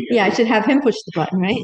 Yeah, I should have him push the button, right?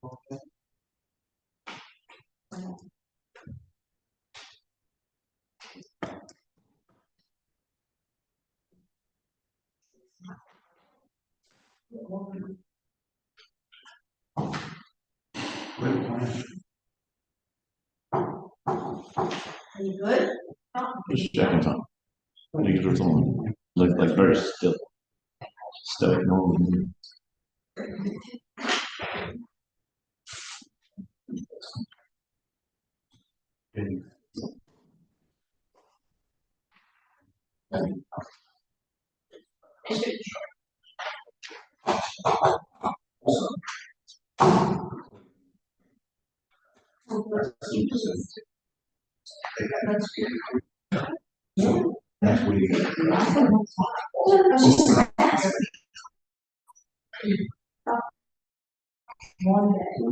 Okay. Are you good? Just checking time. Make sure someone look like very still. Stoic, no.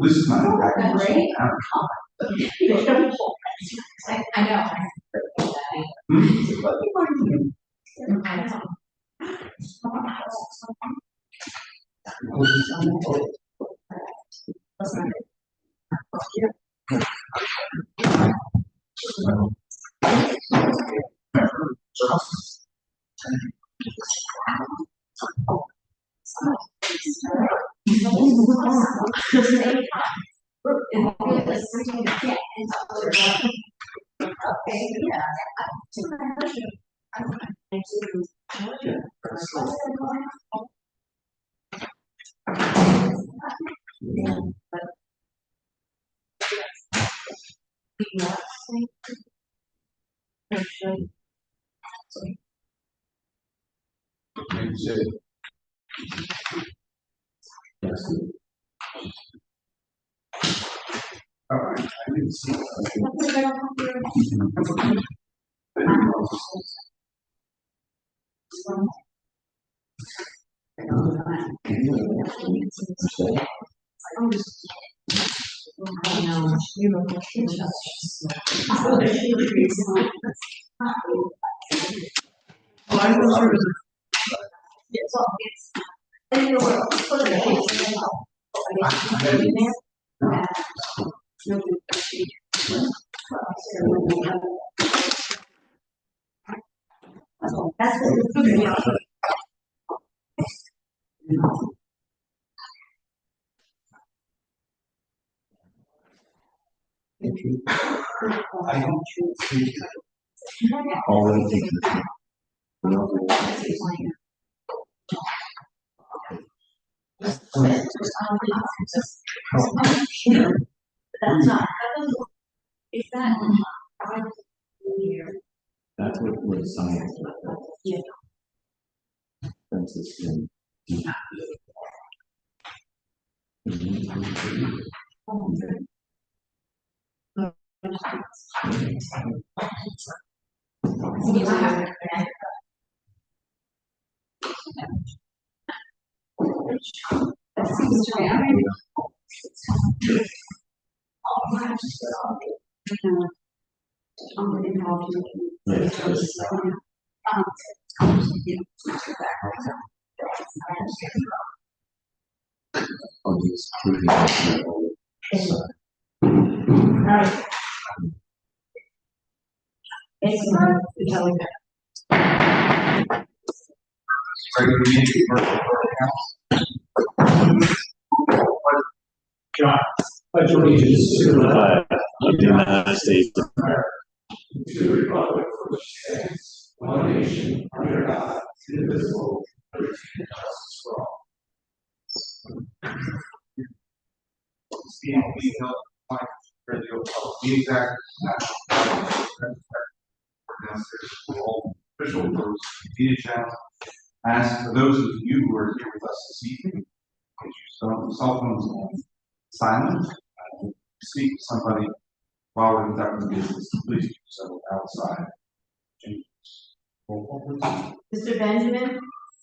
This is not Great. I know. I don't think already thinking. That's what science is. Yeah. That's the skin. On these John, pledge allegiance to the flag of the United States of America. to the republic for which it stands, one nation, under God, indivisible, with liberty and justice for all. We held the exact official purpose media channel. Ask for those of you who are here with us this evening, put your cell phones on silent. Speak to somebody while we're conducting business. Please do so outside. Mr. Benjamin,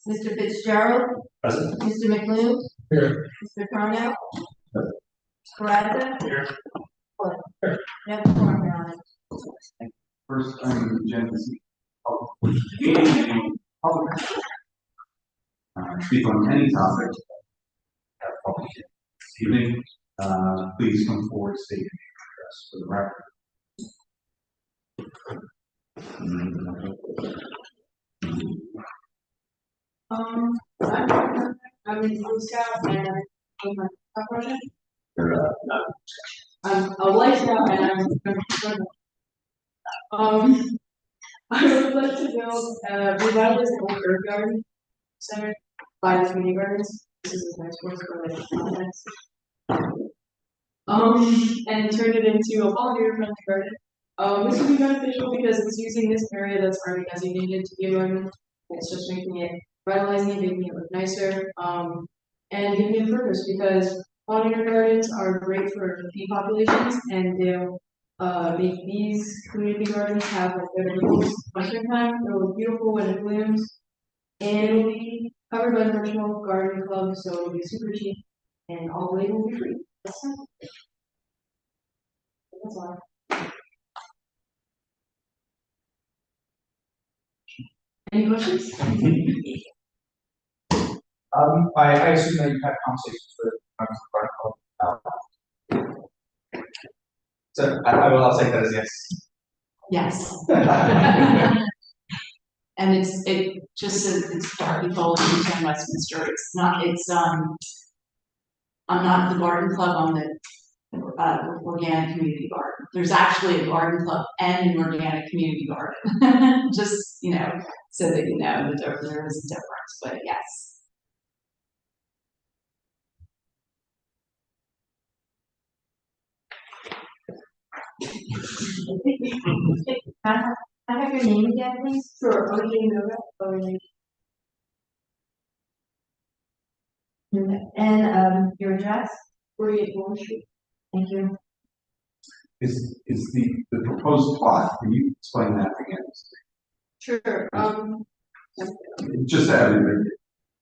Mr. Fitzgerald, Present. Mr. McLean, Here. Mr. Carnell, Carrazza. Here. Yep, Carnell. First item on the agenda is speak on any topic. Evening, please come forward, state your address for the record. I'm in Boy Scout and I'm a project. I'm a Boy Scout and I would like to build revitalize the old herb garden center by the community gardens. This is a nice word for like context. And turn it into a volunteer friendly garden. This would be beneficial because it's using this area that's already designated to be a garden. It's just making it revitalizing it, making it look nicer, and giving it purpose because pollinator gardens are great for bee populations and they'll make these community gardens have like better leaves winter time. It'll look beautiful when it blooms, and it'll be covered by the Virtual Garden Club, so it'll be super cheap, and all the labor will be free. That's all. Any questions? I assume that you've had conversations with members of the Garden Club. So I'll take that as yes. Yes. And it just says it's Darby Toll in 10 Westminster. I'm not the garden club, I'm the organic community garden. There's actually a garden club and an organic community garden. Just, so that you know that there is a difference, but yes. Can I have your name again, please? Sure. And your address? 48 Wall Street. Thank you. Is the proposed plot, can you explain that again? Sure. Just that everybody,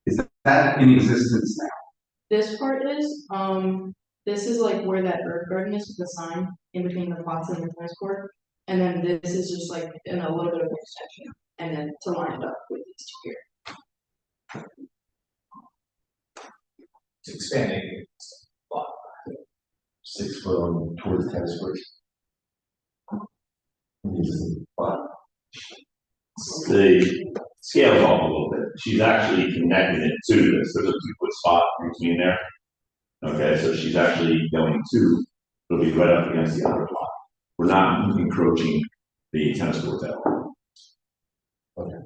is that in existence now? This part is, this is like where that herb garden is with the sign in between the plots and the tennis court. And then this is just like in a little bit of extension and then to line it up with these 2 years. It's expanding. 6 foot on towards the tennis courts. The scale's off a little bit. She's actually connecting it to this. There's a 2-foot spot in between there. Okay, so she's actually going to, it'll be right up against the other block. We're not encroaching the tennis court at all. Okay.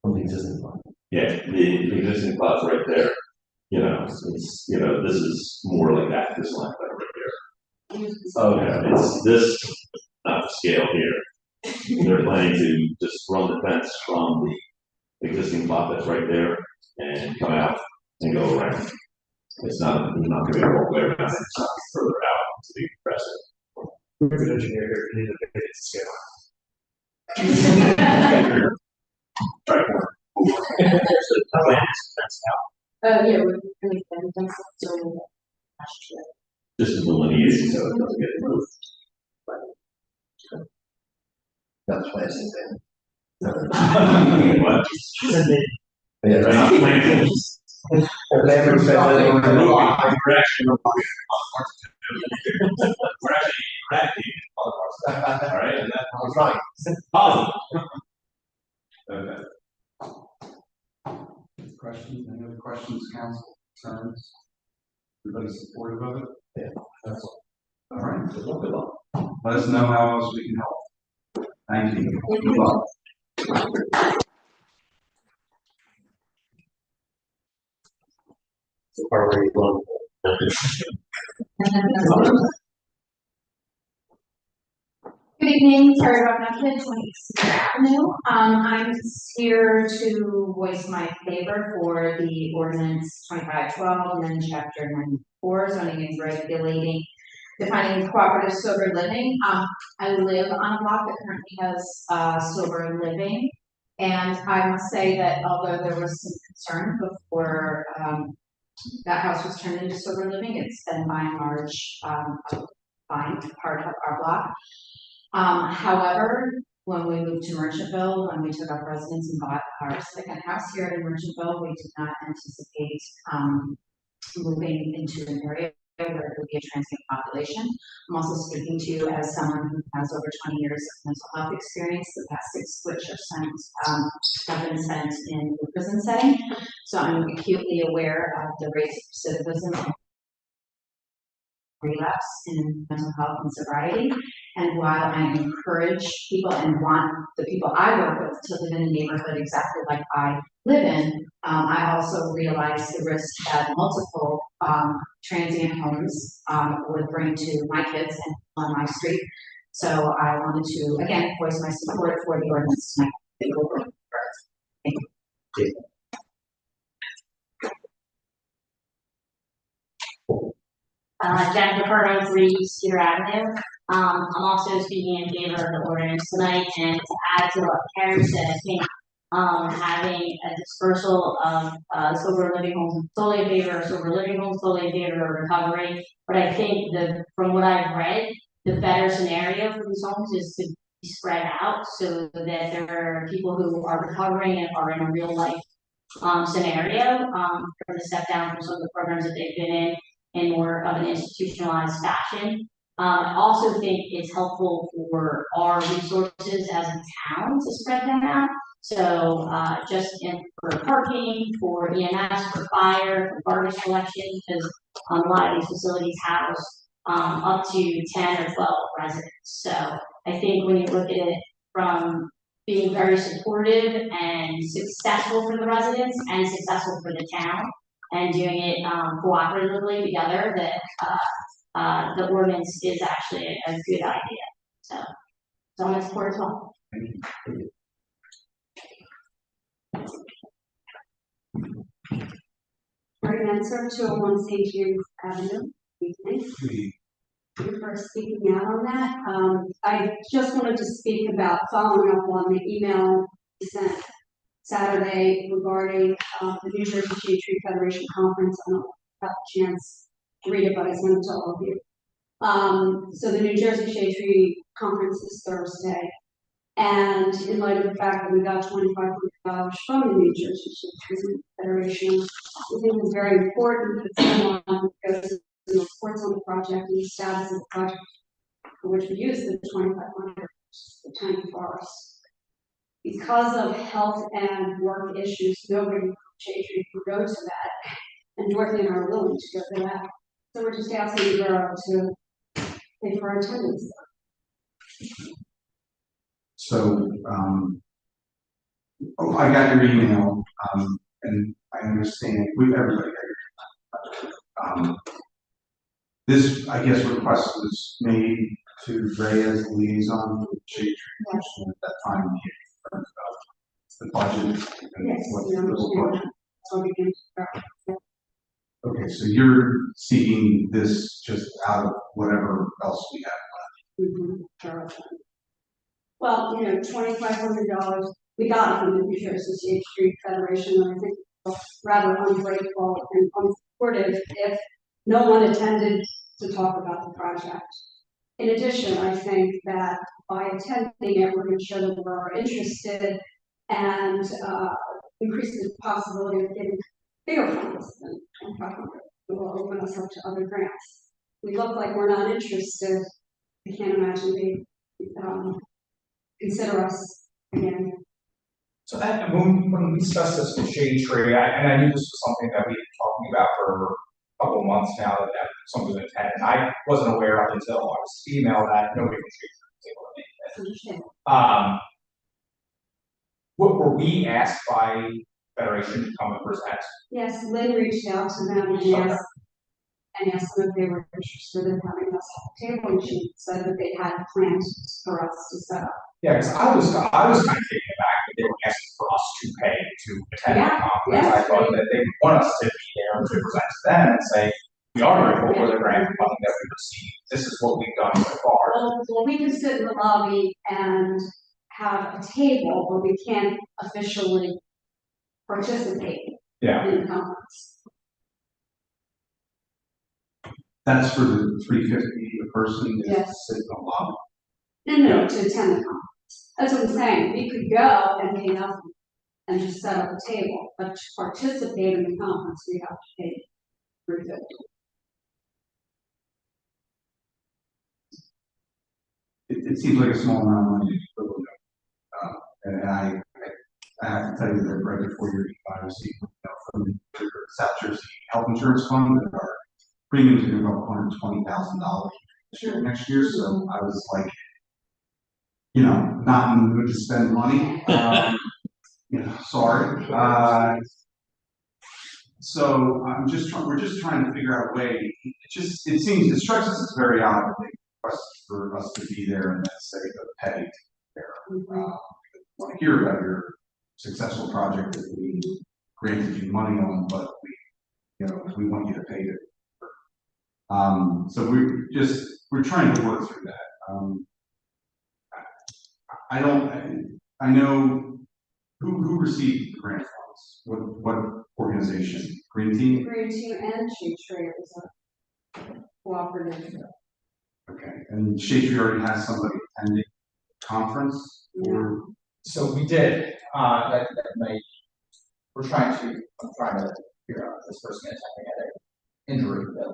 From the existing plot. Yeah, the existing plot's right there. You know, it's, you know, this is more like that, this line right here. Okay, it's this, not the scale here. They're planning to just run the fence from the existing plot that's right there and come out and go around. It's not going to be all the way around, it's not further out to be aggressive. We're an engineer here, we need a big scale. Right. Yeah, we're really excited, that's so This is delineated so it doesn't get moved. That's why I said that. What? Yeah, they're not planting. Landlord said that they were in the law. We're actually practicing all parts. All right, and that was right. Positive. Okay. Questions, any other questions, council, concerns? Everybody supportive of it? Yeah, that's all. All right, Good luck. let us know how else we can help. Thank you. Good luck. Already won. Good evening, Terry Rocknuffin, 26th Avenue. I'm here to voice my favor for the ordinance 2512 and then chapter 94, zoning and regulating, defining cooperative sober living. I live on a block that currently has sober living. And I must say that although there was some concern before that house was turned into sober living, it's been by and large a fine part of our block. However, when we moved to Merchantville, when we took up residence and bought our second house here in Merchantville, we did not anticipate moving into an area where there would be a transient population. I'm also speaking to you as someone who has over 20 years of mental health experience, the past 6 which have been spent in the prison setting. So I'm acutely aware of the rates of recidivism and relapse in mental health and sobriety. And while I encourage people and want the people I work with to live in a neighborhood exactly like I live in, I also realize the risk that multiple transient homes would bring to my kids and on my street. So I wanted to, again, voice my support for the ordinance tonight. Thank you. Jennifer Curto, 3 Cedar Avenue. I'm also speaking in favor of the ordinance tonight, and to add to what Karen said, I think having a dispersal of sober living homes, totally in favor of sober living homes, totally in favor of recovery. But I think from what I've read, the better scenario for these homes is to be spread out so that there are people who are recovering and are in a real life scenario, for the step down from some of the programs that they've been in more of an institutionalized fashion. I also think it's helpful for our resources as a town to spread them out. So for parking, for EMS, for fire, for garbage collection, because a lot of these facilities house up to 10 or 12 residents. So I think when you look at it from being very supportive and successful for the residents and successful for the town, and doing it cooperatively together, that the ordinance is actually a good idea. So I'm in support as well. Right answer, 201 St. James Avenue. Evening. Thank you for speaking out on that. I just wanted to speak about following up on the email we sent Saturday regarding the New Jersey Shade Tree Federation Conference. I don't have a chance to read it, but I sent it to all of you. So the New Jersey Shade Tree Conference is Thursday. And in light of the fact that we got $2,500 from the New Jersey Tourism Federation, we think it's very important that someone goes and reports on the project and the status of the project for which we use the 2,500, the tiny forest. Because of health and work issues, nobody from Shade Tree can go to that, and Dorothy and I are willing to go to that. So we're just asking the borough to pay for attendance. So, oh, I got your email, and I understand, everybody got your email. This, I guess, request was made to Ray as the liaison for the Shade Tree Commission at that time, the budget. And Yes, what we the understand budget. that. So we can, Okay, so you're seeking this just out of whatever else we have. well, $2,500, we got it from the New Jersey State Street Federation, and I think it's rather ungrateful and unsupportive if no one attended to talk about the project. In addition, I think that by attending it, we're going to show that we're interested and increase the possibility of getting bigger funds than 2,500. It will open us up to other grants. We look like we're not interested. I can't imagine they consider us again. So that, when we discussed this with Shade Tree, and I knew this was something that we've been talking about for a couple of months now, that something was intended, and I wasn't aware up until I was emailed that nobody from Shade Tree was able to make it. Understand. What were we asked by Federation to come and present? Yes, Lynn reached out to them and asked them if they were interested in having us at the table, and she said that they had plans for us to set up. Yeah, because I was kind of taken aback that they were asking for us to pay to attend the conference. I thought that they would want us to be there to present to them and say, we are grateful for the grant funding that we received. This is what we've done so far. Well, we can sit in the lobby and have a table, but we can't officially participate in the conference. That's for the 350 a person is Yes. to sit in the lobby. No, to attend the conference. That's what I'm saying. We could go and pay nothing and just set up a table, but to participate in the conference, we have to pay $350. It seems like a small amount of money. And I have to tell you that right before your I received from the South Jersey Health Insurance Fund that our premiums are going to go up $120,000 next year. So I was like, not in the mood to spend money. Sorry. So we're just trying to figure out a way. It strikes us as very odd that they request for us to be there and then say the pay there. Want to hear about your successful project that we granted you money on, but we want you to pay it. So we're trying to work through that. I know who received the grant funds. What organization? Green Team? Green Team and Shade Tree is a cooperative. Okay, and Shade Tree already has somebody attending the conference? Yeah. So we did, that night, I'm trying to figure out if this person attending had an injury that.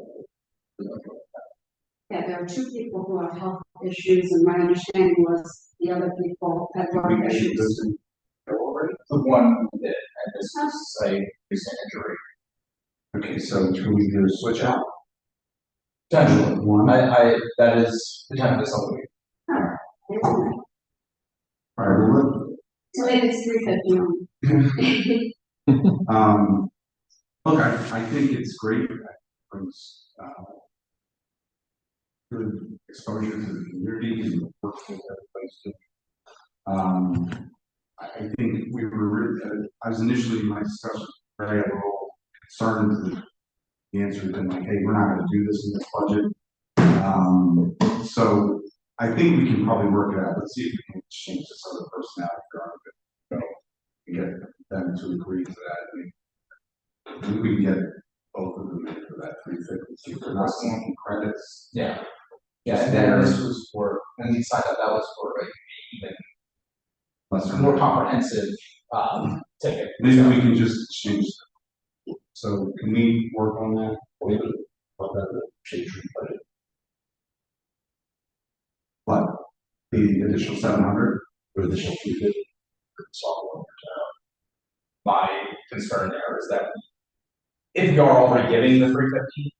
Yeah, there are two people who have health issues, and my understanding was the other people had work issues. The one who did, and this is a recent injury. Okay, so can we do a switch out? Potentially, One. that is potentially something. So maybe it's 350. Okay, I think it's great. That brings good exposure to the community and work with everybody's doing. I think we were, I was initially in my discussion very a little concerned that the answer had been like, hey, we're not going to do this in this budget. So I think we can probably work it out. Let's see if we can change this other person out if they're on it. Get them to agree to that. I think we can get both of them in for that 350. So we're not seeing credits. Yeah. Yeah, and then this was for, when we signed up, that was for even lesser. more comprehensive, ticket. Maybe we can just exchange them. So can we work on that? What? The additional 700? Or additional 350. My concern there is that if we are already giving the 350,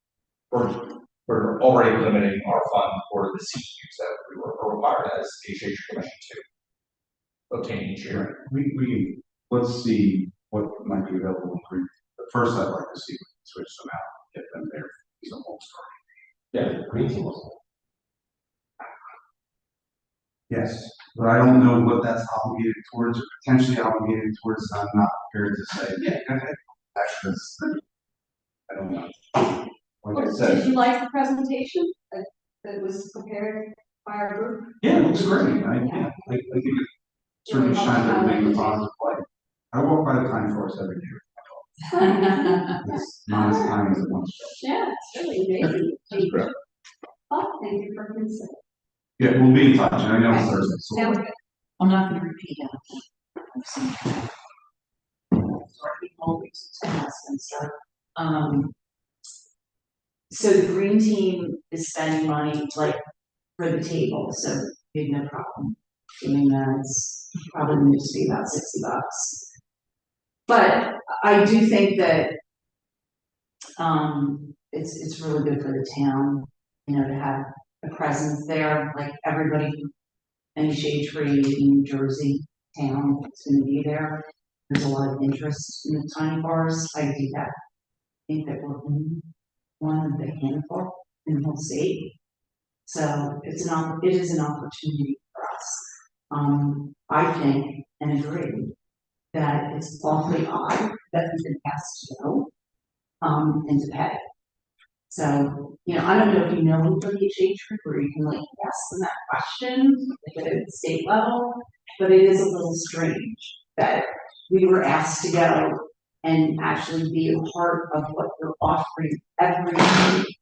we're already limiting our fund for the CEUs that we were required as a shade tree commission to obtain each year. We let's see what might be available in green. But first, I'd like to see if we can switch them out, get them there. It's a whole story. Yeah, green team was. Yes, but I don't know what that's obligated towards, or potentially obligated towards. I'm not prepared to say, yeah, go ahead. Actually, I don't know. Like I said, Did you like the presentation that was prepared by our group? yeah, it looks great. I think it certainly shines everything in a positive light. I walk by the Pine Forest every year. It's not as tiny as it once was. Yeah, it's really amazing. Oh, thank you for considering. Yeah, we'll be in touch. I know it's Thursday. So Sounds good. I'm not gonna repeat it. Sorry, always and stuff. So the green team is spending money like for the table, so we have no problem doing that. It's probably needs to be about $60. But I do think that it's really good for the town, you know, to have a presence there, like everybody, any shade tree in New Jersey town is gonna be there. There's a lot of interest in the tiny bars. I do that. I think that we're one of the handful in the whole state. So it is an opportunity for us. I think and agree that it's awfully odd that we've been asked to go, and to pay. So, you know, I don't know if you know anybody at Shade Tree where you can like ask them that question, like at the state level, but it is a little strange that we were asked to go and actually be a part of what they're offering every week.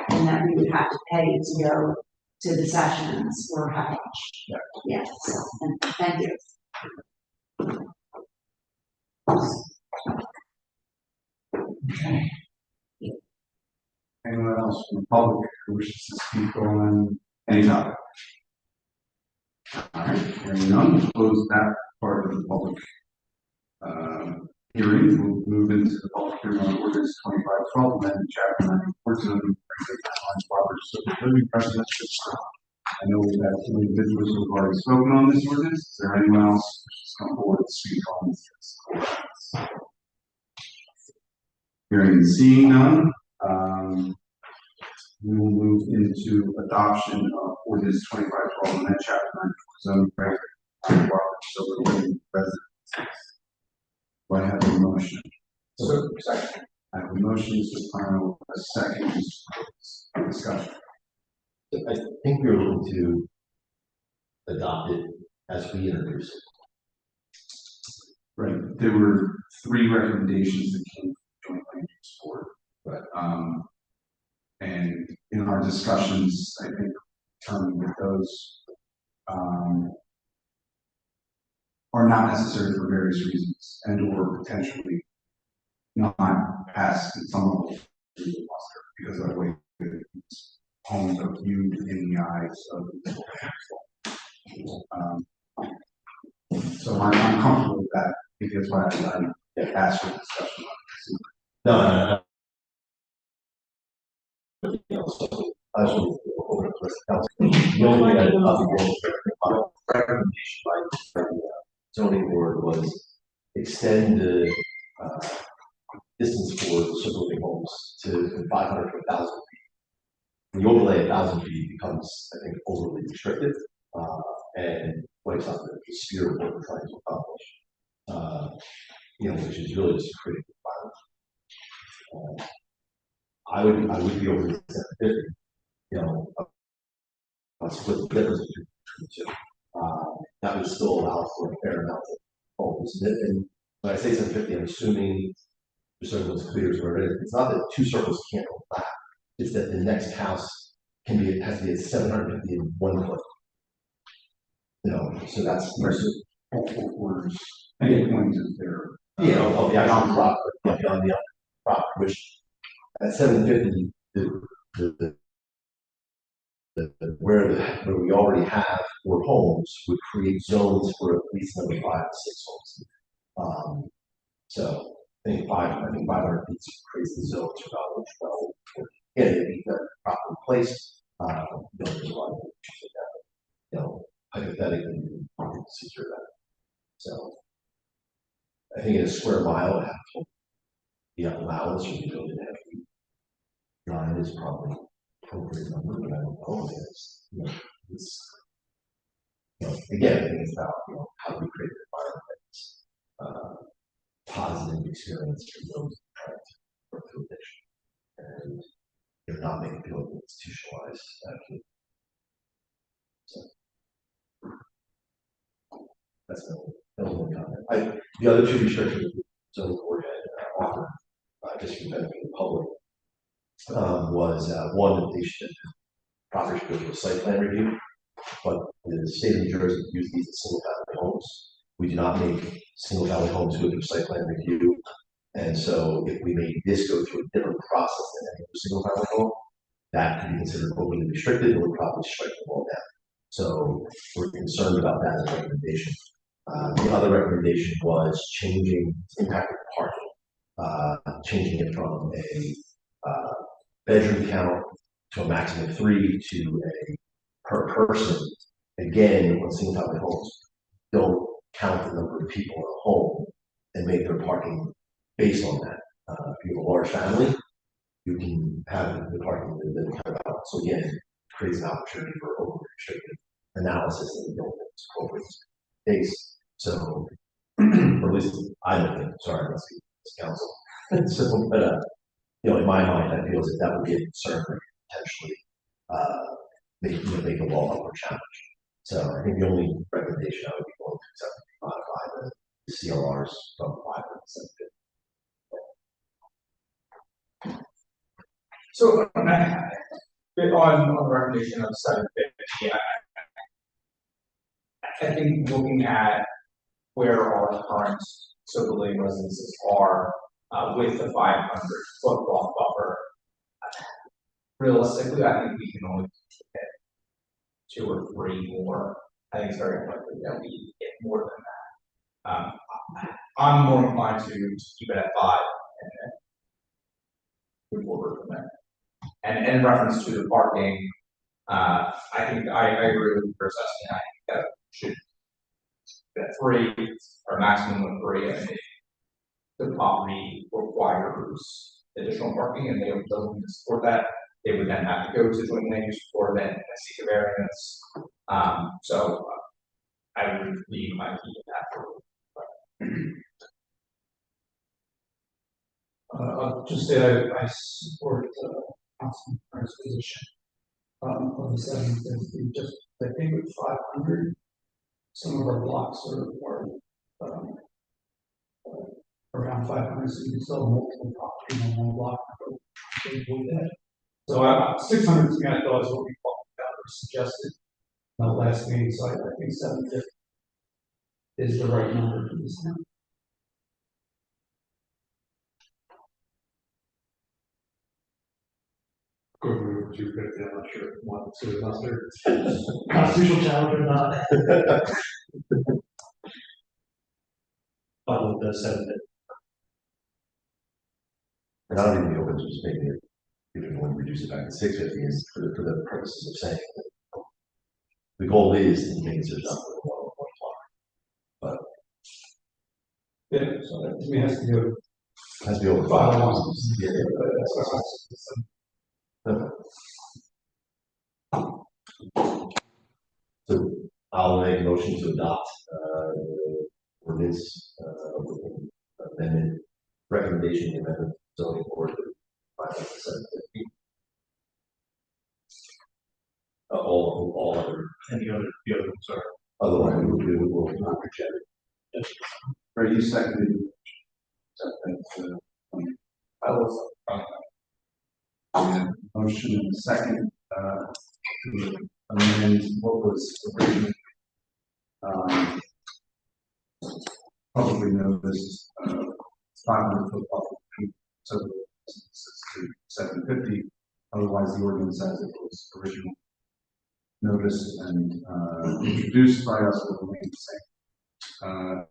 And that we would have to pay to go to the sessions or how much. Yeah, so, and thank you. Okay. Anyone else from the public who wishes to speak on any topic? All right, hearing none, we'll close that part of the public hearing. We'll move into the public hearing on ordinance 2512, amendment chapter 914, living precedent. I know we've had some individuals who have already spoken on this ordinance. Is there anyone else who's come forward to speak on this? Hearing and seeing none, we will move into adoption of ordinance 2512 and then chapter 9 zoning residents. Do I have a motion? So, second. I have a motion, Mr. Plano, a second, discussion. I think we were looking to adopt it as we introduced it. Right, there were 3 recommendations that came from joint land use board, but and in our discussions, I think determined that those are not necessary for various reasons and or potentially not passed in some of the because of the way that homes are viewed in the eyes of the so I'm comfortable with that. I think that's why I asked for discussion on this. No. I should over to the council. The only thing I thought recommendation by the zoning board was extend the distance for circle living homes to 500 to 1,000 feet. When you overlay 1,000 feet, it becomes, I think, overly restrictive and breaks up the spirit of what we're trying to accomplish. You know, which is really just creating violence. I would be over to 750. You know, a split difference between the two. That would still allow for a fair amount of homes. And when I say 750, I'm assuming the circle is clear as where it is. It's not that 2 circles can't overlap. It's that the next house has to be at 750 in 1 foot. You know, so that's multiple quarters, any point is there. Yeah, of the actual property, beyond the property, which at 750, where we already have 4 homes would create zones for at least another 5 to 6 homes. So I think 500 feet creates the zones for about 12. Again, if you got properly placed, there's a lot of issues with that. Hypothetically, you can secure that. So I think in a square mile, the allowance or the ability to have 9 is probably appropriate number, but I don't know. It's again, I think it's about how do we create an environment that's positive experience for those trying to work through addiction, and not make it feel institutionalized. So that's the only comment. The other 2 restrictions the zoning board had offered, just for the benefit of the public, was one that they should property should go through a site plan review, but the state of New Jersey uses these as single family homes. We do not make single family homes go through site plan review, and so if we made this go through a different process than any other single family home, that could be considered overly restricted and would probably strike the wall down. So we're concerned about that as a recommendation. The other recommendation was changing impact of parking, changing it from a bedroom count to a maximum of 3 to a per person. Again, on single family homes, don't count the number of people in a home and make their parking based on that. If you have a large family, you can have the parking that kind of out. So again, it creates an opportunity for over restricted analysis that we don't think is appropriate case. So, or at least I don't think. Sorry, I'm not speaking to council. So, but in my mind, I feel as if that would be a concern that potentially make the law more challenge. So I think the only recommendation I would be willing to accept would be modify the CLRs from 5 to 750. So on the recommendation of 750, I think looking at where our current sober living residences are with the 500-foot block buffer, realistically, I think we can only get 2 or 3 more. I think it's very unlikely that we get more than that. I'm more inclined to keep it at 5 and then move forward from there. And in reference to the parking, I think I agree with your assessment. I think that should be at 3 or maximum of 3. I mean, the property requires additional parking, and they would building to support that. They would then have to go to joint land use for then seek a variance. So I would be my key to that. I'll just say I support Councilman's position of the 750. Just I think with 500, some of our blocks are around 500, so you can sell multiple properties on one block. So 600 to me, I thought is what we talked about or suggested last meeting. So I think 750 is the right number for this now. Go move 250. I'm not sure what to muster. Constitutional challenge or not. But with the 750. And I don't even be open to just making it, if you want to reduce it back to 650, is for the purposes of saying that the goal is to make it just up with one block. But Yeah, so that to me has to do has to be over 5 houses. Yeah. So I'll make a motion to adopt ordinance amendment recommendation amendment zoning board 5.750. All other Any other, the other ones are. otherwise we will not reject it. Are you seconded? I was Motion and second, to amend what was originally, publicly noticed, 500-foot buffer, so businesses to 750. Otherwise, the ordinance as it was originally noticed and, introduced by us will remain the same.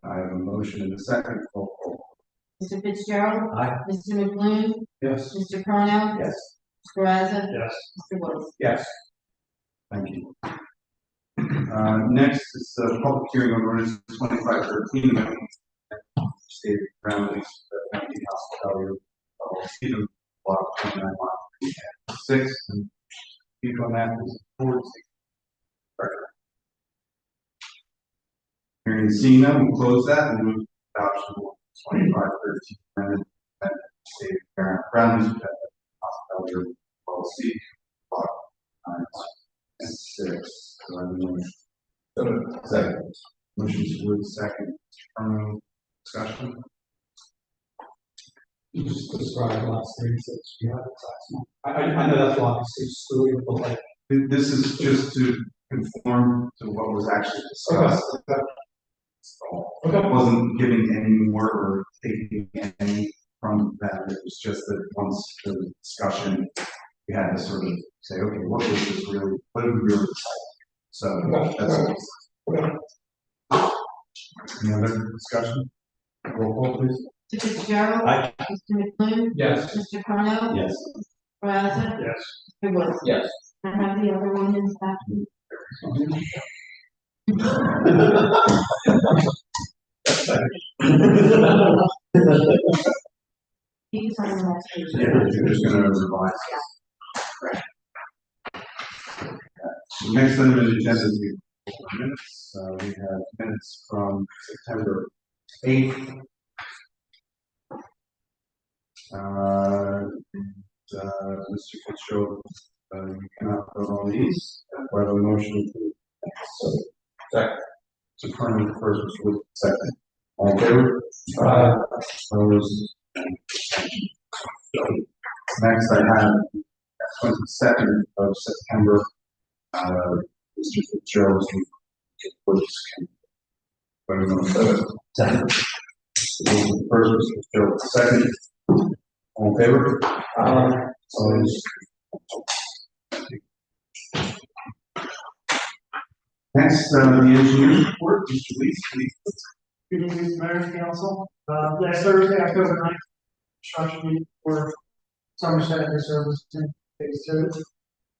I have a motion in a second. Roll call. Mr. Fitzgerald. Aye. Mr. McBloom. Yes. Mr. Carnell. Yes. Mr. Raza. Yes. Mr. Woods. Yes. Thank you. Next is the public hearing on ordinance 2513, stated ground lease for the empty hospitality of Stephen Block 29 and speak on that is board. Hearing and seeing none, we'll close that and move to adoption of 2513 amendment stated ground lease for the hospitality of Stephen Block 29 and 6. So I'm going to second. Motion's with second. Discussion. You just described the last 36, we had it last month. I know that's obviously screwy, but like. This is just to conform to what was actually discussed. So it wasn't giving any more or taking any from that. It was just that once the discussion, we had to sort of say, okay, what was this really, what did we really decide? So that's all. Any other discussion? Roll call, please. Mr. Fitzgerald. Aye. Mr. McBloom. Yes. Mr. Carnell. Yes. Mr. Raza. Yes. Mr. Woods. Yes. I have the other one in back. You can sign the next page. Yeah, you're just gonna revise. Next item on the agenda is the minutes. We have minutes from September 8th. Mr. Fitzgerald, you cannot vote on these. I have a motion to. Second. So currently the first was with second. All in favor? Opposed? Next I have 22nd of September. Mr. Fitzgerald was voting on the second. First was Fitzgerald, second. All in favor? Opposed? Next, the engineer's report, Mr. Lees, please. Good evening, Mayor and Council. Last Thursday, October 9th, construction week for Somerset Energy Service Phase 2.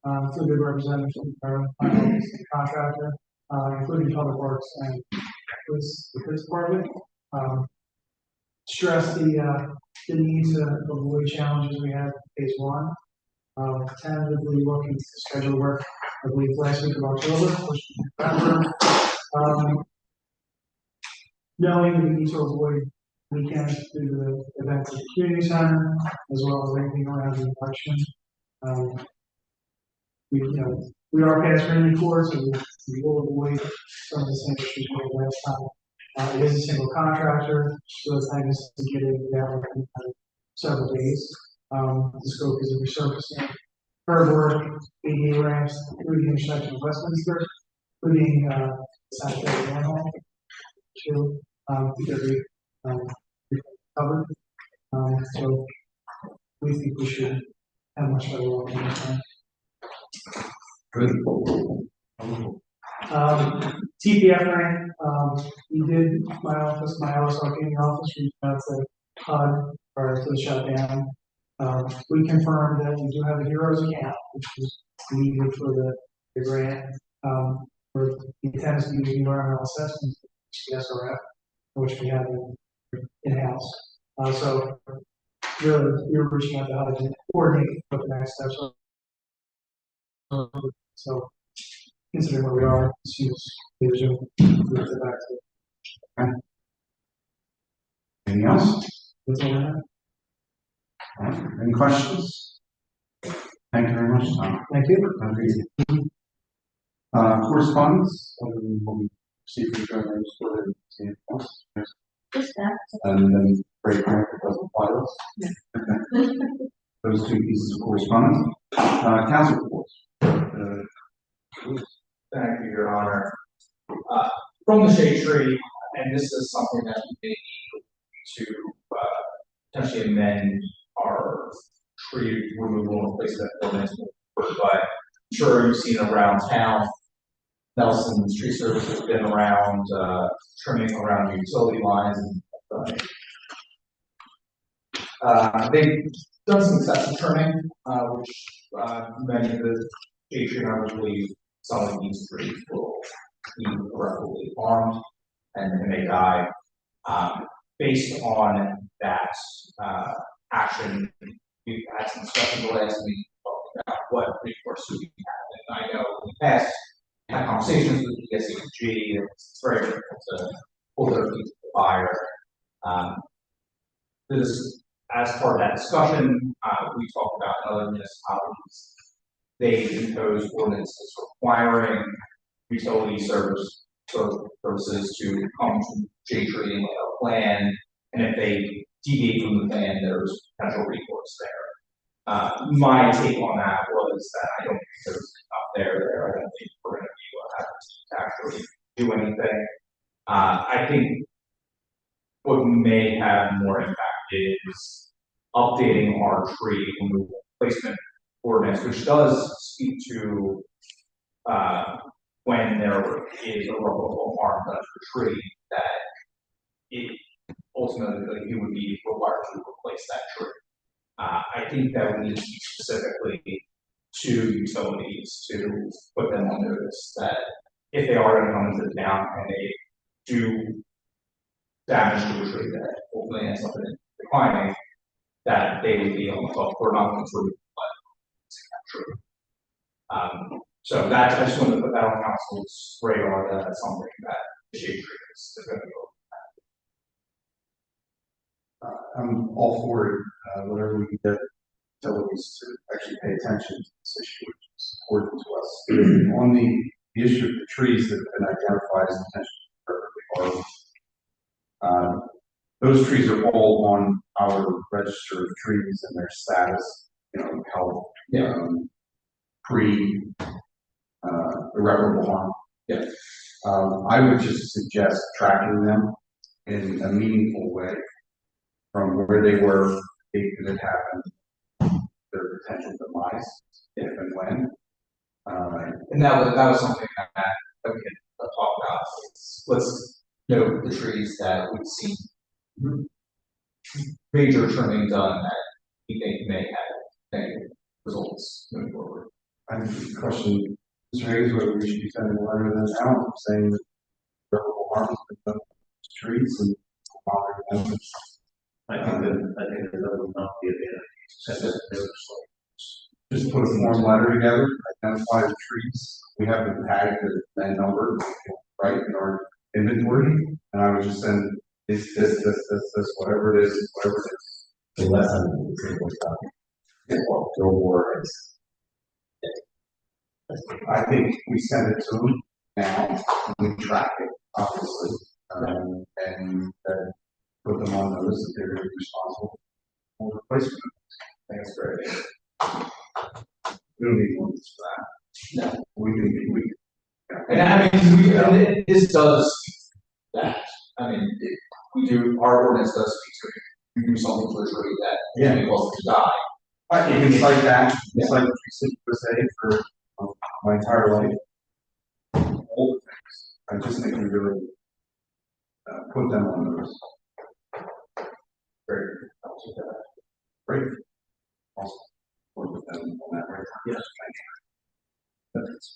Included representatives from the contractor, including Public Works and the police department. Stress the need to avoid challenges we had in Phase 1. Tentatively looking to schedule work, I believe, last week of October, first week of November. Knowing that we need to avoid weekends due to the events at the community center, as well as anything around the election. We are past rainy course, so we will avoid some of the same issues we had last time. It is a single contractor, so it's not just to get it down in several days. The scope is resurfacing curb work, ADA ramps through the intersection of Westminster, including sanitary manhole to get covered. So we think we should have much better luck in this time. Good. TPF rank, we did my office marketing office, reached out to HUD prior to the shutdown. We confirmed that we do have a heroes account, which is needed for the grant. For the intent is to use environmental assessment, SRF, which we have in-house. So really, we're reaching out to HUD to coordinate what the next steps are. So considering where we are, as soon as we resume, we'll get back to it. Okay. Anything else? That's all I have. All right. Any questions? Thank you very much, Tom. Thank you. Correspondence, we'll see if we can Just that. and then break down the present files. Okay. Those two pieces of correspondence. Council reports. Thank you, Your Honor. From the shade tree, and and this is something that we may need to, potentially amend our tree removal and replacement ordinance, but I'm sure you've seen around town, Nelson's Tree Service has been around, trimming around utility lines and, they've done some excessive trimming, which, many of the shade tree owners believe some of these trees will be irreparably harmed and may die. Based on that, action, we've had some discussion the last week about what recourse we have. And I know in the past, had conversations with the SHG, it's very difficult to pull their feet to the fire. This, as part of that discussion, we talked about other municipalities. They impose ordinances requiring utility services to come to shade tree and lay out a plan, and if they deviate from the plan, there's potential recourse there. My take on that was that I don't think there's enough there. I don't think we're going to be able to actually do anything. I think what may have more impact is updating our tree removal placement ordinance, which does speak to when there is irreparable harm done to the tree, that it ultimately you would be required to replace that tree. I think that we need to speak specifically to utilities to put them on notice that if they are going to come into the town and they do damage to a tree that ultimately ends up in declining, that they would be on the hook for not going to replace that tree. So that, I just wanted to put that on council's radar, that that's something that the shade tree is going to go. I'm all for it, whatever we can get utilities to actually pay attention to this issue, which is important to us. On the issue of the trees that have been identified as potentially perfectly those trees are all on our register of trees and their status, health, irreparable harm. Yeah. I would just suggest tracking them in a meaningful way from where they were, the date that it happened, their potential demise, if and when. And that was something that we had talked about. Let's note the trees that we've seen major trimming done that we think may have negative results moving forward. I think the question, Mr. Hayes, whether we should be sending a letter to them now saying that irreparable harm has been done to trees and monitoring them. I think that would not be a Just put a form letter together, identify the trees. We have them tagged and numbered, right, in our inventory. And I would just send this, whatever it is, The less than the more I think we send it to them now, we track it, obviously, and put them on notice that they're responsible for replacement. Thanks, Greg. We don't need one for that. No. We can. And I mean, this does speak to that. I mean, we do, our ordinance does speak to it. We do something to a tree that enables it to die. I think it's like that. It's like 360% for my entire life. All the things. I just think we really put them on notice. Great. Great. Awesome. Work with them on that right. Yes.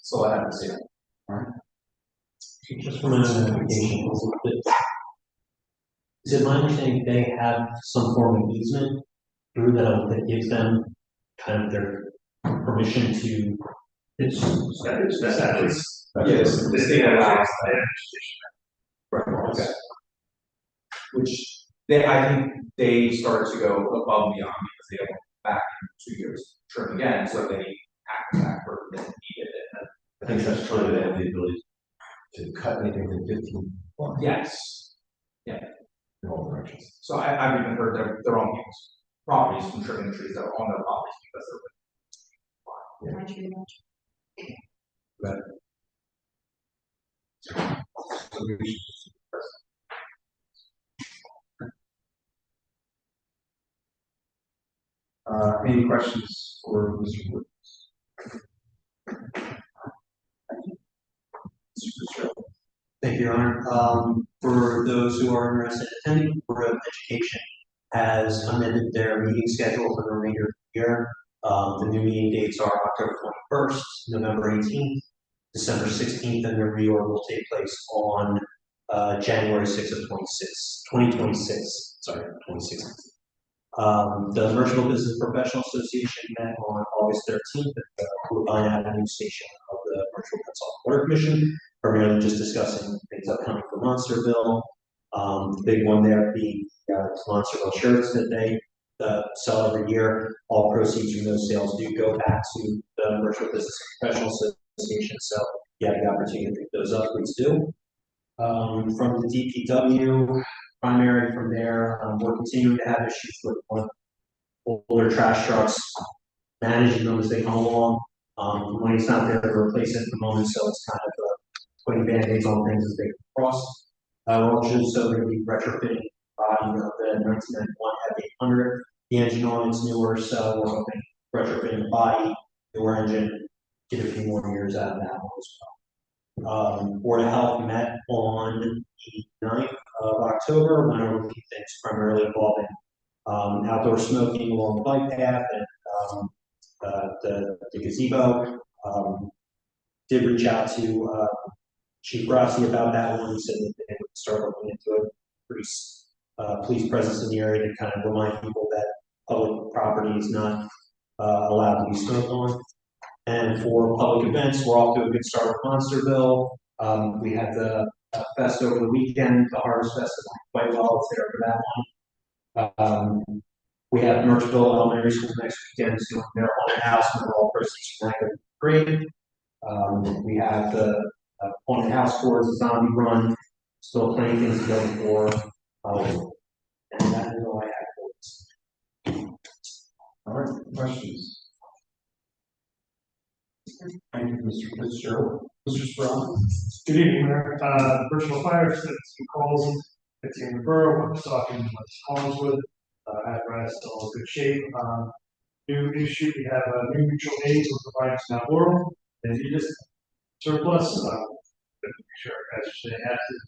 So I have to say that. All right. Just from an identification, is it my understanding they have some form of easement through that gives them kind of their permission to? Yes, the state allows that. Right. Okay. Which I think they started to go above and beyond because they don't want back in 2 years trim again, so they have to back for they needed it. I think that's true. They have the ability to cut anything within 15. Yes. Yeah. In all directions. So I've even heard their own people's properties from trimming the trees that are on their properties because they're. So we should Any questions for Mr. Wood? Mr. Fitzgerald. Thank you, Your Honor. For those who are interested in attending, the Borough of Education has amended their meeting schedule for the remainder of the year. The new meeting dates are October 21st, November 18th, December 16th, and the reorg will take place on January 6th of 2026. Sorry, 26th. The Virtual Business Professional Association met on August 13th at the Woodbine Avenue station of the Virtual Consultant Water Commission, primarily just discussing things upcoming for Monsterville. The big one there being Monsterville shirts that they sell every year. All proceeds from those sales do go back to the Virtual Business Professional Association. So if you have the opportunity to pick those up, please do. From the DPW primary from there, we're continuing to have issues with older trash trucks, managing them as they come along. Money's not there to replace it at the moment, so it's kind of putting band-aids on things as they cross. We're also going to be retrofitting body of the 1991 F800. The engine on it's newer, so we're hoping retrofitting the body, newer engine, get a few more years out of that one as well. Board of Health met on the 9th of October, went over a few things primarily involving outdoor smoking along the bike path and the gazebo. Did reach out to Chief Rossi about that one. He said that they would start looking into it. Police presence in the area to kind of remind people that public property is not allowed to be smoked on. And for public events, we're off to a good start with Monsterville. We had the fest over the weekend, the Harvest Festival, quite well. It's there for that one. We have Merchville Elementary School next weekend doing their haunted house, and we're all proceeds from that go great. We have the haunted house towards the zombie run, still plenty things to go for. And that is all I have for this. All right, questions? Thank you, Mr. Fitzgerald. Mr. Sproul. Good evening, Mayor. Virtual fire service calls, 15 Borough, we're talking West Collinswood, apparatus still in good shape. New issue, we have a new mutual aid we're providing to now Borough, and you just surplus, sure, guys are staying active.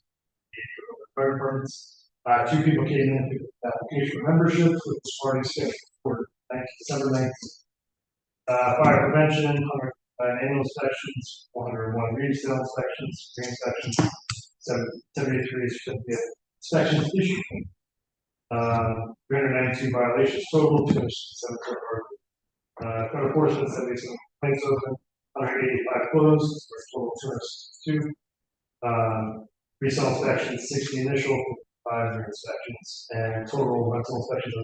Fire departments. 2 people came in with application for membership with the party scheduled for December 9th. Fire prevention, 100 annual inspections, 101 retail inspections, green inspections, 73 certificate inspections issued. 392 violations total, 207 code enforcement, 77 complaints open, 185 closed, for a total of 202. Resale inspections, 60 initial, 5 during inspections, and total rental inspections on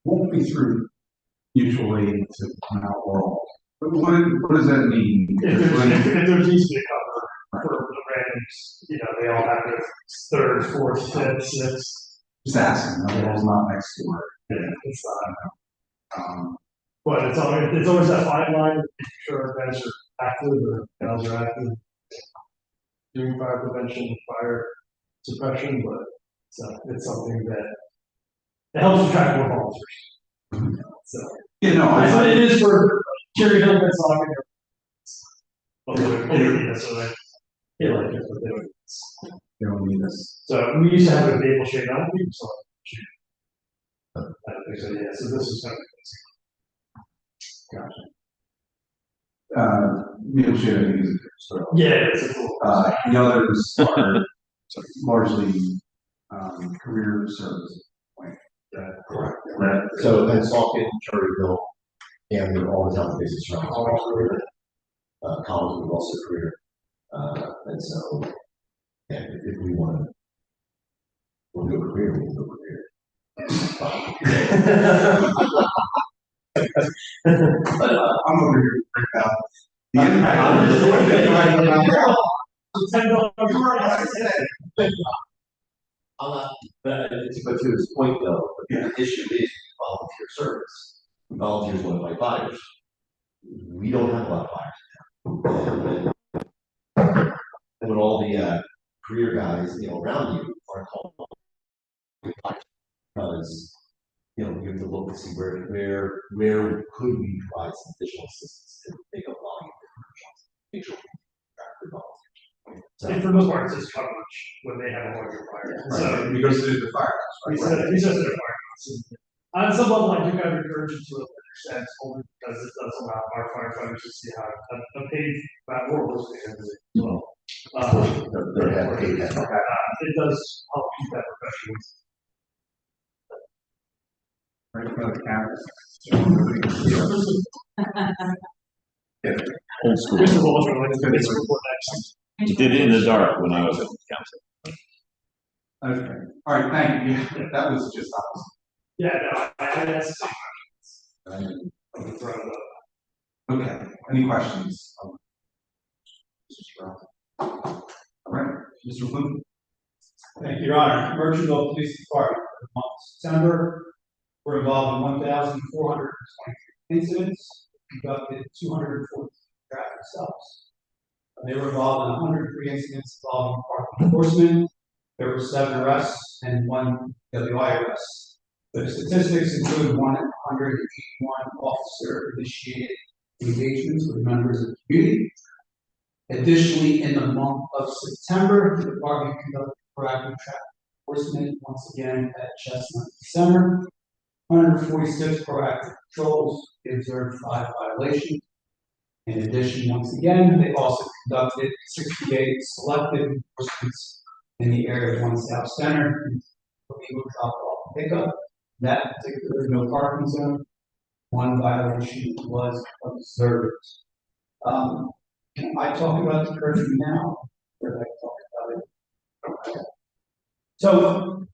Won't be through mutual aid to Mount Laurel. But what does that mean? If there's needs to be a cover for the randoms, they all have their third, fourth, fifth, sixth. Just asking, it's not next to it. Yeah, it's not. But it's always that fine line, making sure guys are active or gals are active, doing fire prevention, fire suppression, but it's something that it helps attract more volunteers. So it is for charity events on they like it, but they don't need this. So we used to have a maple shade on people, so I don't think so. Yeah, so this is kind of Gotcha. Maple shade, I think, is a different story. yeah, it's a cool. The others are largely career service. Correct. Right. So then Salkin, Cherryville, and they're all the town bases around career. Collins was also career. And so, yeah, if we want to, we'll do a career, we'll do a career. I'm over here to break out the impact. But to his point though, the issue is volunteer service. Volunteers want to fight fires. We don't have a lot of fires now. And when all the career guys, around you our call. Because, you know, you have to look to see where could we provide some additional assistance to make up volume. Make sure we track the volume. So, And for the most part, it's just coverage when they have a larger fire. So Right, because of the firehouse, we right? said, these are the fire. On some level, I do kind of encourage you to understand, only because it does allow our firefighters to see how a paid, or worse, as well. they're happy. It does help keep that professional. Right, another camera. Old school. First of all, it's going to report next. He did it in the dark when I was at the council. Okay, all right, thank you. Yeah, that was just awesome. Yeah, no, I had that same Right. question. Throw it up. Okay, any questions? Mr. Stroud? All right, Mr. Flynn? Thank you, Your Honor. Merchantville Police Department, for the month of September, were involved in 1,423 incidents, conducted 240 traffic stops. They were involved in 103 incidents involving parking enforcement. There were 7 arrests and 1 WI arrest. The statistics include 181 officer-initiated engagements with members of the community. Additionally, in the month of September, the department conducted proactive traffic enforcement once again at Chestnut Center. 146 proactive patrols, they observed 5 violations. In addition, once again, they also conducted 68 selective enforcements in the area of 1 South Center, illegal drop-off and pickup. That particular no parking zone, 1 violation was observed. Can I talk about the curfew now, or I talk about it? Okay. So,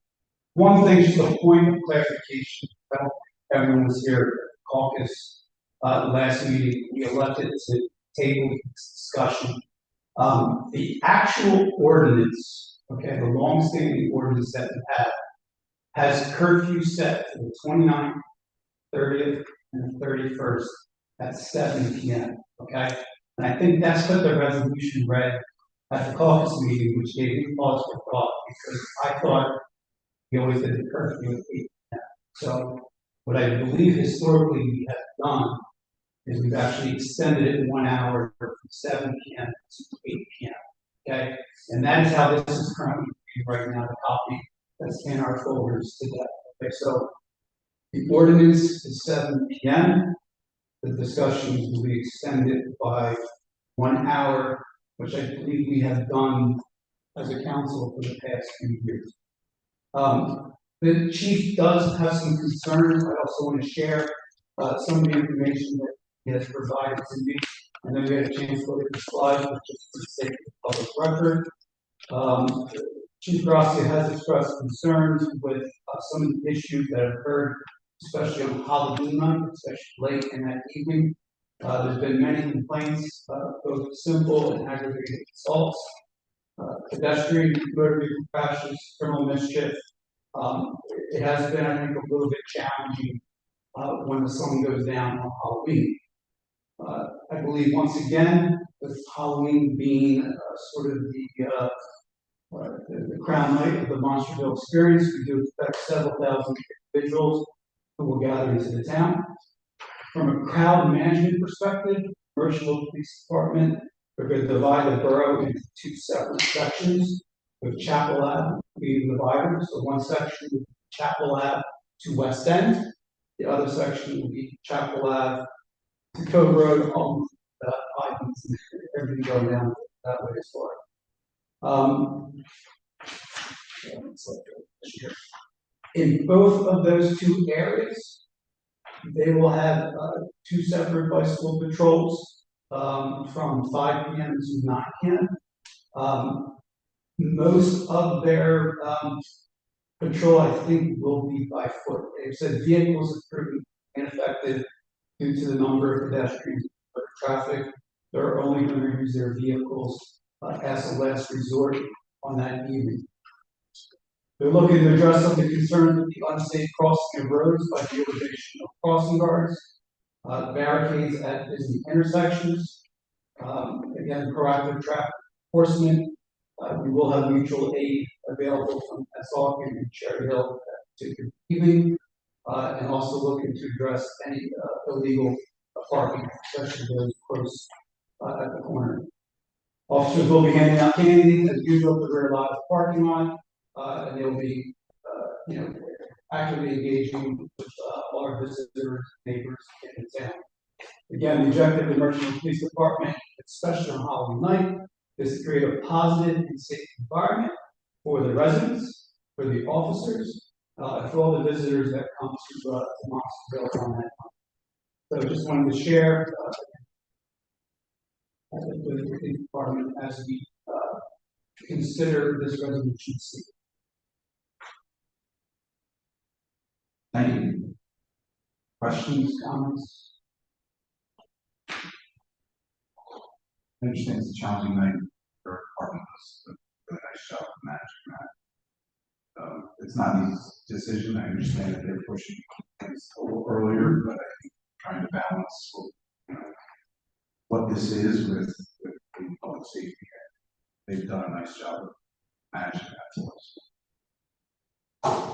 one thing, just a point of clarification. I don't think everyone was here at the caucus last meeting. We elected to table this discussion. The actual ordinance, okay, the long-standing ordinance that we have, has curfew set for the 29th, 30th, and the 31st at 7 p.m. Okay, and I think that's what the resolution read at the caucus meeting, which gave me pause for thought, because I thought we always did the curfew at 8 p.m. So what I believe historically we have done is we've actually extended it 1 hour from 7 p.m. to 8 p.m. Okay, and that is how this is currently right now, the copy that's in our folders today. Okay, so the ordinance is 7 p.m. The discussions will be extended by 1 hour, which I believe we have done as a council for the past few years. The chief does have some concerns. I also want to share some of the information that he has provided to me, and then we had a chance to look at the slides, which is for the sake of the public record. Chief Gracia has expressed concerns with some of the issues that occurred, especially on Halloween night, especially late in that evening. There's been many complaints, both simple and aggravated assaults, pedestrian motor vehicle crashes, criminal mischief. It has been, I think, a little bit challenging when the sun goes down on Halloween. I believe once again, with Halloween being sort of the crown night of the Monsterville experience, we do expect several thousand individuals who will gather into the town. From a crowd management perspective, Merchantville Police Department, we're going to divide the borough into 2 separate sections, with Chapel Ave being divided. So one section will be Chapel Ave to West End, the other section will be Chapel Ave to Cove Road, on Ivans, everything going down that way as far. In both of those 2 areas, they will have 2 separate bicycle patrols from 5 p.m. to 9 p.m. Most of their patrol, I think, will be by foot. They've said vehicles have proven ineffective due to the number of pedestrians and traffic. They're only going to use their vehicles as a last resort on that evening. They're looking to address some of the concerns with the unsafe crossing of roads by the utilization of crossing guards, barricades at busy intersections, again, proactive traffic enforcement. We will have mutual aid available from Essex and Cherry Hill to evening. And also looking to address any illegal parking, especially those close at the corner. Officers will be handing out candy as usual at the rear lot of the parking lot, and they'll be, actively engaging with all our visitors, neighbors in the town. Again, the objective of the Merchant Police Department, especially on Halloween night, is to create a positive and safe environment for the residents, for the officers, and for all the visitors that come to Monsterville on that night. So just wanted to share with the police department as we consider this resolution C. Thank you. Questions, comments? I understand it's a challenging night for our department, does a nice job of managing that. It's not an easy decision. I understand that they're pushing things a little earlier, but I think trying to balance what this is with public safety. They've done a nice job of managing that for us.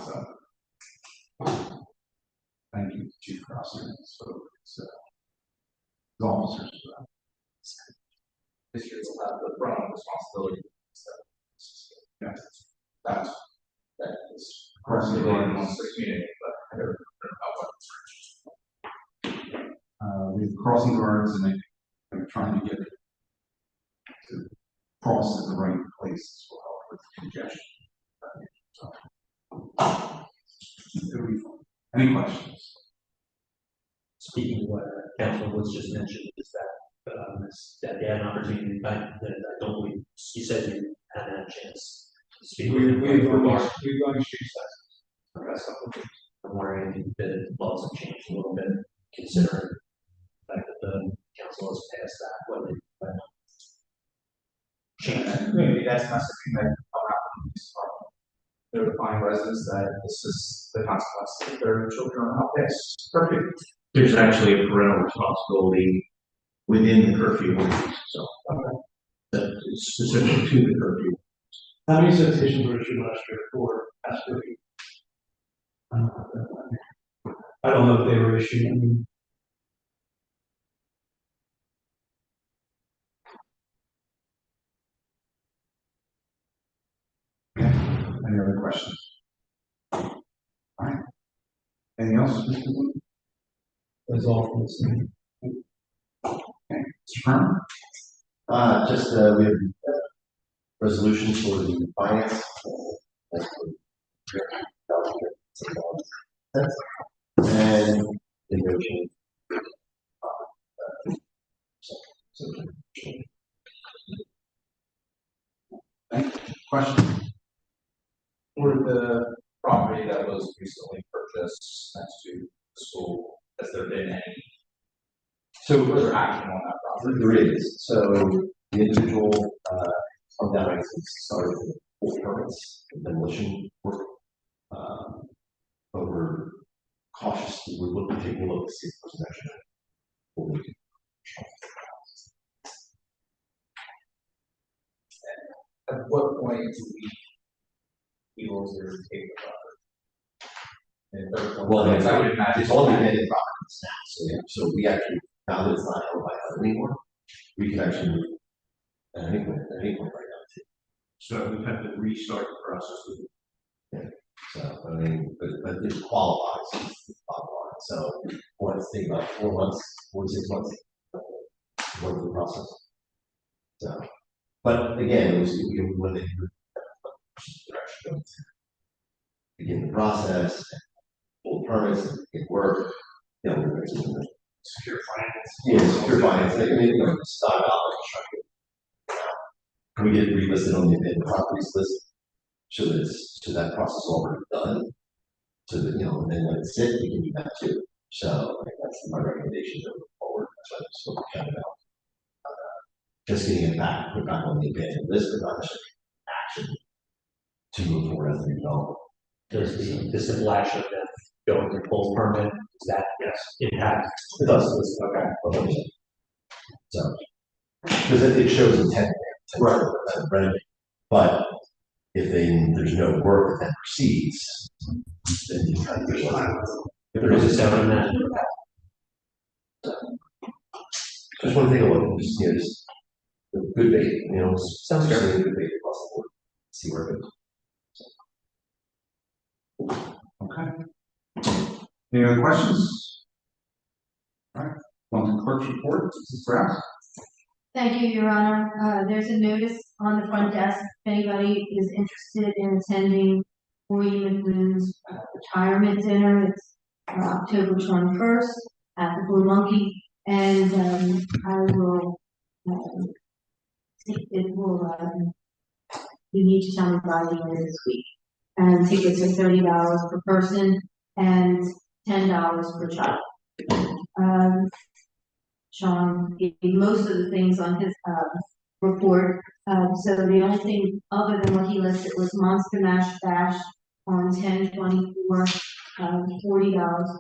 So, thank you, Chief Crosser. So it's the officers for that. Districts will have the brunt of responsibility. Yes, That is crossing the really line. amongst the community, but I don't know We have crossing guards, and they're trying to get to cross at the right place will help with congestion. So, it'll be fun. Any questions? Speaking of what Councilor Woods just mentioned, is that they had an opportunity, that I don't believe, you said you hadn't had a chance to speak with them. We've gone street sessions for the last couple of weeks. I'm wondering if the laws have changed a little bit, considering the fact that the council has passed that, whether they change that. Maybe that's not something that will happen in this department. Notifying residents that this is the consequence of their children are not this. Perfect. There's actually a parental responsibility within the curfew ordinance, so that is specific to the curfew. How many citations were issued last year for past curfew? I don't know if they were issued. I mean, Any other questions? All right. Anything else, Mr. Wood? that's all from this meeting. Okay, Mr. Herman? Just, we have resolutions for the finance. And negotiation. Question? For the property that was recently purchased next to the school, has there been any further action on that property? There is, so the individual, from that makes it started with full permits, and demolition work. But we're cautiously, taking a look to see if there's an action. At what point do we feel there to take the property? And Well, I would imagine. it's all dependent properties now, so we actually, now that it's not held by us anymore, we can actually move at any point right now too. So we have to restart the process with So, I mean, but it qualifies, it's qualified, so, let's think about 4 months, 4 to 6 months, going through the process. So, but again, it was, when they direction, begin the process, pull permits, get work, we're going to Secure finance. yeah, secure finance, like, I mean, start out like can we get it relisted on the abandoned properties list? So that process is already done. So that, and then when it's sit, we can do that too. So I think that's my recommendation to move forward. That's what I'm still kind about. Just getting it back, put back on the abandoned list, but not actually action to move forward as a developer. Does the simple action of them going to pull permit, is that, yes, it has. It does. Okay. So, because it shows intent, right, but if there's no work that proceeds, then you kind of go on. If there is a sound in that. Just want to take a look, just, just a good bait, Sounds just fair. a good bait across the board, see where it goes. Okay. Any other questions? All right, on the clerk's report, Mrs. Brown. Thank you, Your Honor. There's a notice on the front desk, if anybody is interested in attending William McMoon's retirement dinner. It's October 21st at the Blue Monkey, and I will, you need to tell me by the end of this week. And tickets are $30 per person and $10 per child. Sean gave most of the things on his report. So the only thing other than what he listed was Monster Mash Bash on 10/24, $40.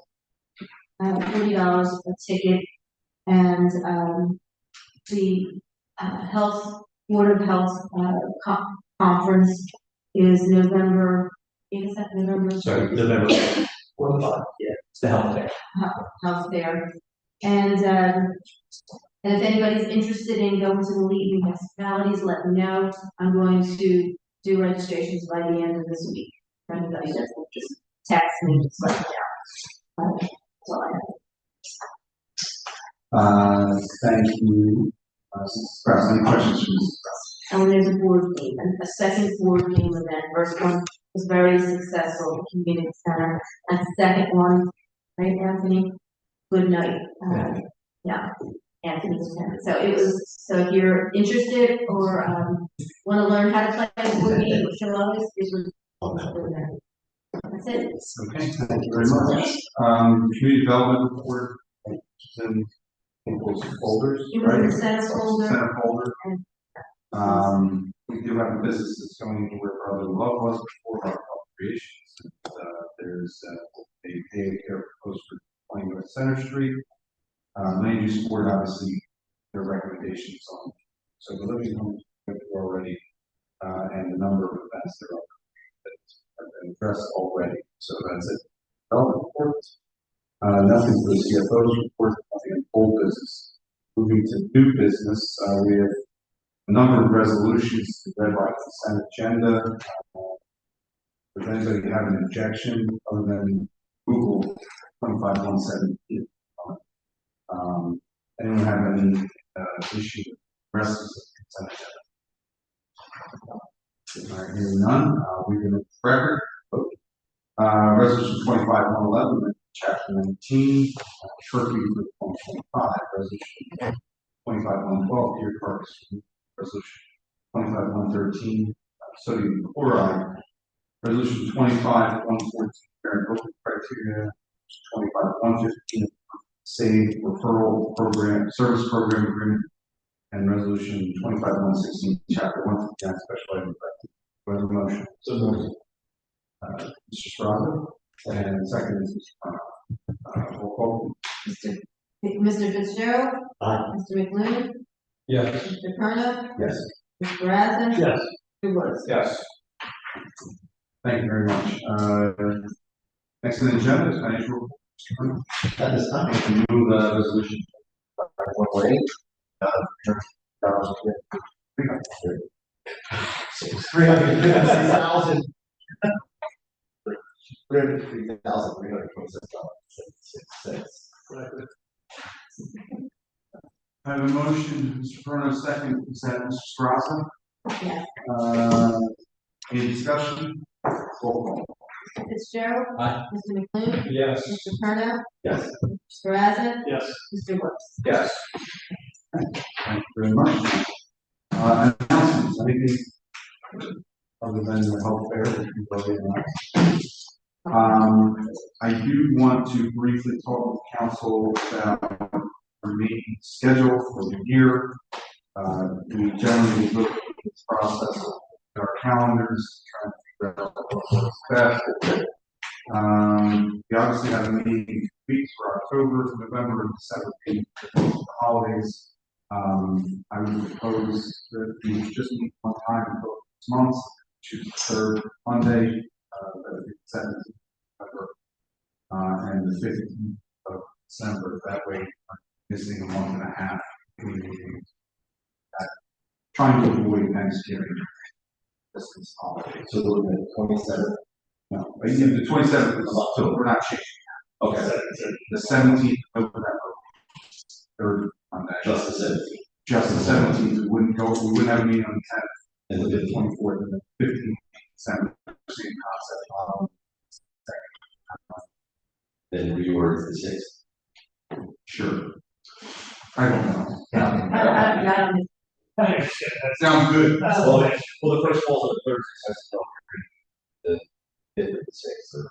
$40 a ticket, and the Board of Health conference is November. Is that November? Sorry, November 4th. Yeah, it's the health fair. Health fair. And if anybody's interested in going to the League of Municipalities, let me know. I'm going to do registrations by the end of this week. If anybody doesn't, just text me, just let me know. That's all I have. Thank you. Mrs. Krause, any questions from Mrs. Krause? And there's a board game, and a second board game event. First one was very successful, the community center. And the second one, right, Anthony? Good night. Yeah, Anthony's center. So it was, so if you're interested or want to learn how to play a board game or show others, it was. That's it. Okay, thank you very much. Community development report, in those folders, right? In the center folder. Center folder. We do have a business that's going to where our other love was before our creations. There's a day care proposed for 20 North Center Street. Land use board, obviously, their recommendations on, so the living homes already, and the number of events that have been addressed already. So that's it. Development reports. Nothing for the CFO's report, nothing in old business. Moving to new business, we have a number of resolutions to read by consent agenda. Does anybody have an objection other than Google 25117? Anyone have any issue with the rest of the consent agenda? All right, hearing none, we're going to record vote. Resolution 25111, chapter 19, curfew for 2025. Resolution 25112, Deer Parks. Resolution 25113, sodium chloride. Resolution 25114, parent voting criteria. 25115, save referral program, service program agreement, and resolution 25116, chapter 159, special item. Do I have a motion? So moved. Mr. Strada, and second is Mr. Cronin. Roll call. Mr. Fitzgerald. Aye. Mr. McLean. Yes. Mr. Perna. Yes. Mr. Razza. Yes. Mr. Woods. Yes. Thank you very much. Next on the agenda is financial report. At this time, we can move the resolution 118, $303,326. I have a motion, Mr. Perna, second, is that Mr. Straza? Yes. Any discussion? Roll call. Mr. Fitzgerald. Aye. Mr. McLean. Yes. Mr. Perna. Yes. Mr. Razza. Yes. Mr. Woods. Yes. Thank you very much. Announcements, anything other than the health fair that you already announced? I do want to briefly talk with council about our meeting schedule for the year. We generally look at this process of our calendars, trying to figure out what works best. We obviously have a meeting in weeks for October, November, and December, the holidays. I would propose that we just meet one time in both months, to the third Monday, the 17th of November, and the 15th of December. That way, we're missing a month and a half between meetings. Trying to avoid Thanksgiving. Christmas holiday. So we're looking at 27th. No, but yeah, the 27th is October, we're not changing that. Okay. The 17th of November, third Monday. Just the 17th. Just the 17th, we wouldn't have a meeting on the 10th. And the 24th and the 15th of December, same concept. Then reorder the 6th. Sure. I don't know. I Sounds good. Well, the first falls on the third, so the 5th or the 6th, or,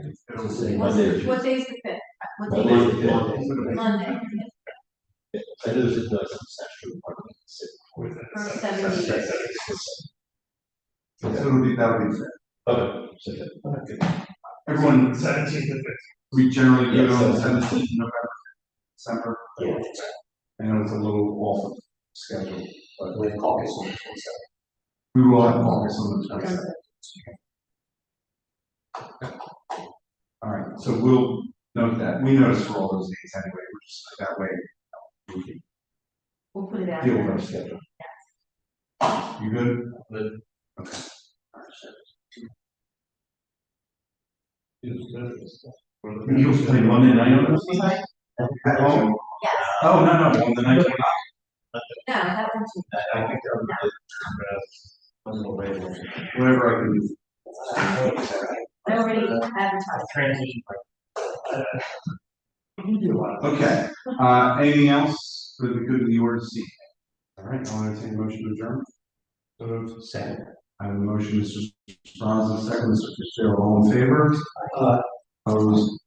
it's the same Monday or Tuesday. What day's the fifth? What day? Monday's the 5th. Monday. I know there's no statutory requirement to sit. For 7 days. So that'll be fair. Okay, so that- okay. Everyone, 17th and 5th. we generally do it on the Yeah, 17th of November, December. Yeah. I know it's a little off of schedule, but With caucus on the 27th. we will have caucus on the 27th. All right, so we'll note that. We notice for all those dates anyway, we're just that way. We can We'll put it out. deal with our schedule. You good? Good. Okay. All right. You'll play Monday night on this night? At home? Yes. Oh, no, on the night. No, that one's. I think Whatever I can do. I already advertised. Okay, anything else for the good of the order this evening? All right, I'll entertain a motion to adjourn. Second. I have a motion, Mr. Sparrow, second, Mr. Fitzgerald, all in favor? Opposed?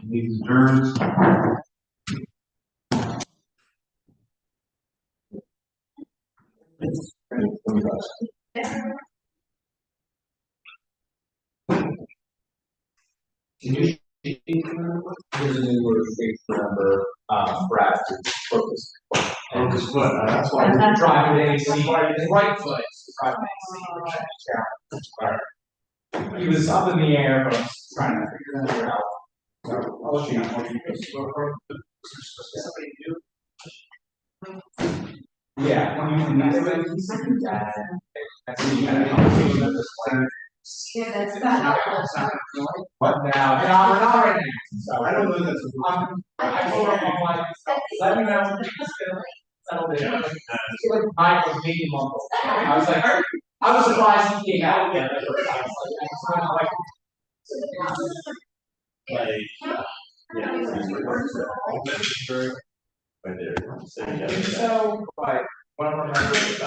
Meeting adjourned. Here's a new word, remember, Brad, to focus. And his foot, that's why we're driving AC, his right foot, is driving AC, which is down. He was up in the air, but I was trying to figure that out. So, I'll let you know what you yeah, when you can, that's what you can, that's what you can, Yeah, that's not. but now, we're not right now, so I don't know that's. I told him, I'm like, let me know. Settle down. I was meeting Monday. I was surprised he came out again. Right there. So, like, one of our members